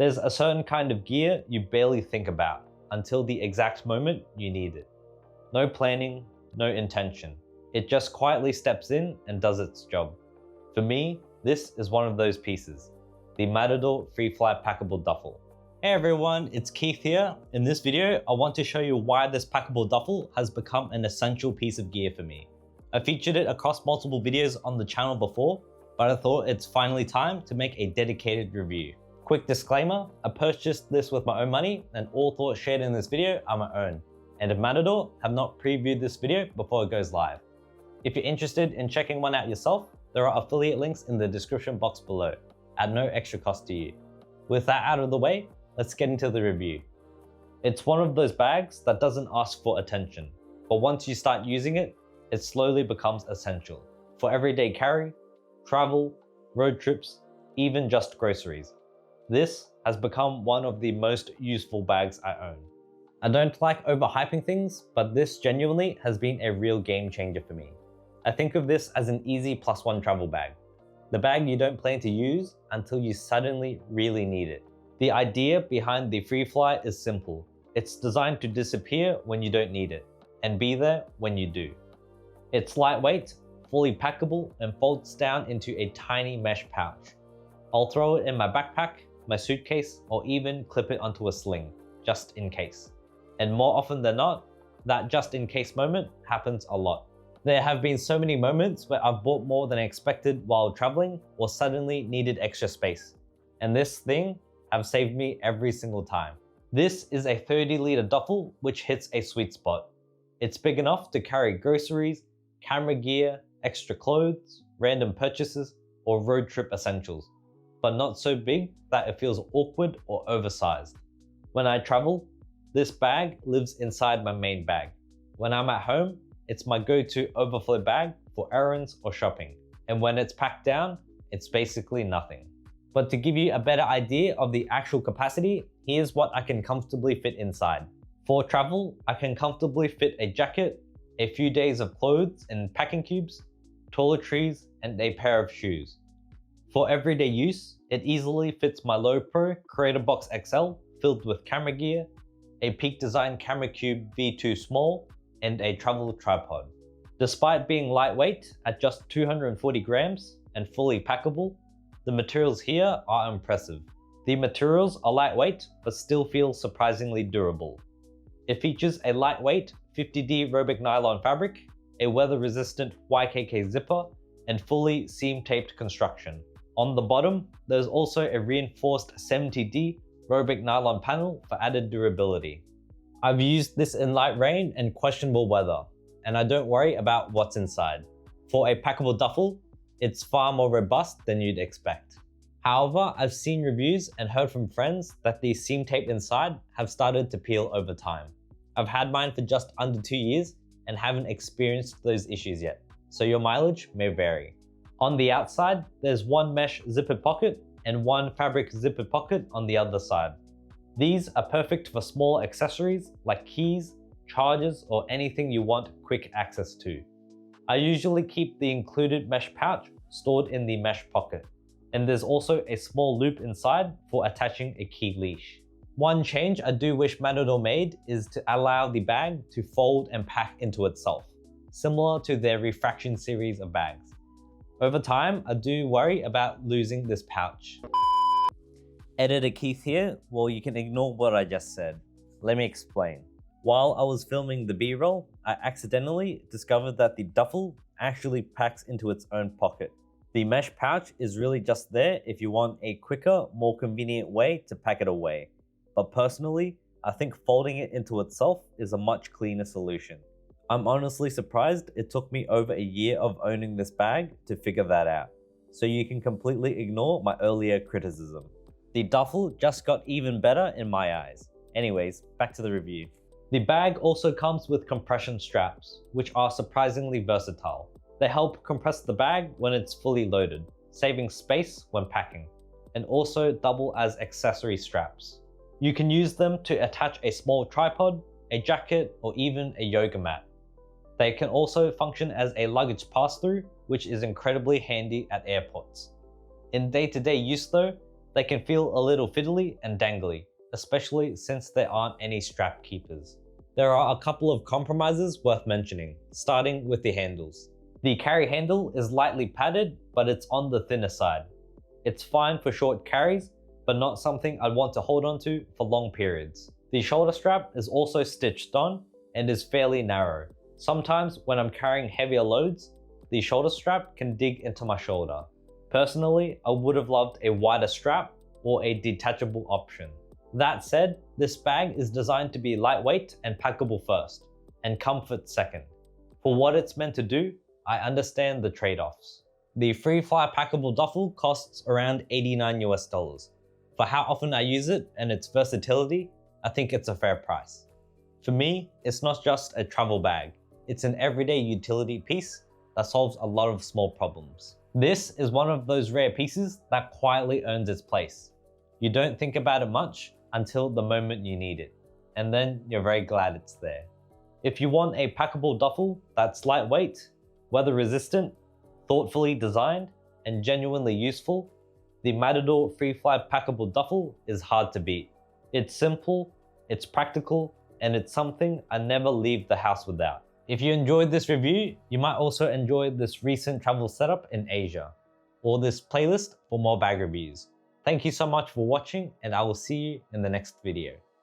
There's a certain kind of gear you barely think about until the exact moment you need it. No planning, no intention. It just quietly steps in and does its job. For me, this is one of those pieces, the Matador Freefly Packable Duffel. Hey everyone, it's Keith here. In this video, I want to show you why this packable duffel has become an essential piece of gear for me. I featured it across multiple videos on the channel before, but I thought it's finally time to make a dedicated review. Quick disclaimer, I purchased this with my own money and all thoughts shared in this video are my own. And if Matador have not previewed this video before it goes live. If you're interested in checking one out yourself, there are affiliate links in the description box below, at no extra cost to you. With that out of the way, let's get into the review. It's one of those bags that doesn't ask for attention, but once you start using it, it slowly becomes essential for everyday carry, travel, road trips, even just groceries. This has become one of the most useful bags I own. I don't like overhyping things, but this genuinely has been a real game changer for me. I think of this as an easy +1 travel bag. The bag you don't plan to use until you suddenly really need it. The idea behind the Freefly is simple. It's designed to disappear when you don't need it, and be there when you do. It's lightweight, fully packable, and folds down into a tiny mesh pouch. I'll throw it in my backpack, my suitcase, or even clip it onto a sling, just in case. And more often than not, that just in case moment happens a lot. There have been so many moments where I've bought more than I expected while traveling or suddenly needed extra space. And this thing have saved me every single time. This is a 30-litre duffel which hits a sweet spot. It's big enough to carry groceries, camera gear, extra clothes, random purchases, or road trip essentials, but not so big that it feels awkward or oversized. When I travel, this bag lives inside my main bag. When I'm at home, it's my go-to overflow bag for errands or shopping. And when it's packed down, it's basically nothing. But to give you a better idea of the actual capacity, here's what I can comfortably fit inside. For travel, I can comfortably fit a jacket, a few days of clothes in packing cubes, toiletries, and a pair of shoes. For everyday use, it easily fits my Low Pro Creator Box XL filled with camera gear, a Peak Design Camera Cube V2 Small, and a travel tripod. Despite being lightweight at just 240 grams and fully packable, the materials here are impressive. The materials are lightweight but still feel surprisingly durable. It features a lightweight 50D Robic nylon fabric, a weather-resistant YKK zipper, and fully seam-taped construction. On the bottom, there's also a reinforced 70D Robic nylon panel for added durability. I've used this in light rain and questionable weather, and I don't worry about what's inside. For a packable duffel, it's far more robust than you'd expect. However, I've seen reviews and heard from friends that the seam tape inside have started to peel over time. I've had mine for just under 2 years and haven't experienced those issues yet, so your mileage may vary. On the outside, there's one mesh zipper pocket and one fabric zipper pocket on the other side. These are perfect for small accessories like keys, chargers, or anything you want quick access to. I usually keep the included mesh pouch stored in the mesh pocket, and there's also a small loop inside for attaching a key leash. One change I do wish Matador made is to allow the bag to fold and pack into itself, similar to their Refraction series of bags. Over time, I do worry about losing this pouch. Editor Keith here. Well, you can ignore what I just said. Let me explain. While I was filming the B-roll, I accidentally discovered that the duffel actually packs into its own pocket. The mesh pouch is really just there if you want a quicker, more convenient way to pack it away. But personally, I think folding it into itself is a much cleaner solution. I'm honestly surprised it took me over a year of owning this bag to figure that out. So you can completely ignore my earlier criticism. The duffel just got even better in my eyes. Anyways, back to the review. The bag also comes with compression straps, which are surprisingly versatile. They help compress the bag when it's fully loaded, saving space when packing, and also double as accessory straps. You can use them to attach a small tripod, a jacket, or even a yoga mat. They can also function as a luggage pass-through, which is incredibly handy at airports. In day-to-day use though, They can feel a little fiddly and dangly, especially since there aren't any strap keepers. There are a couple of compromises worth mentioning, starting with the handles. The carry handle is lightly padded, but it's on the thinner side. It's fine for short carries, but not something I'd want to hold onto for long periods. The shoulder strap is also stitched on and is fairly narrow. Sometimes when I'm carrying heavier loads, the shoulder strap can dig into my shoulder. Personally, I would have loved a wider strap or a detachable option. That said, this bag is designed to be lightweight and packable first, and comfort second. For what it's meant to do, I understand the trade-offs. The Freefly Packable Duffel costs around $89 US. For how often I use it and its versatility, I think it's a fair price. For me, it's not just a travel bag, it's an everyday utility piece that solves a lot of small problems. This is one of those rare pieces that quietly earns its place. You don't think about it much until the moment you need it, and then you're very glad it's there. If you want a packable duffel that's lightweight, weather resistant, thoughtfully designed, and genuinely useful, the Matador Freefly Packable Duffel is hard to beat. It's simple, it's practical, and it's something I never leave the house without. If you enjoyed this review, you might also enjoy this recent travel setup in Asia, or this playlist for more bag reviews. Thank you so much for watching, and I will see you in the next video.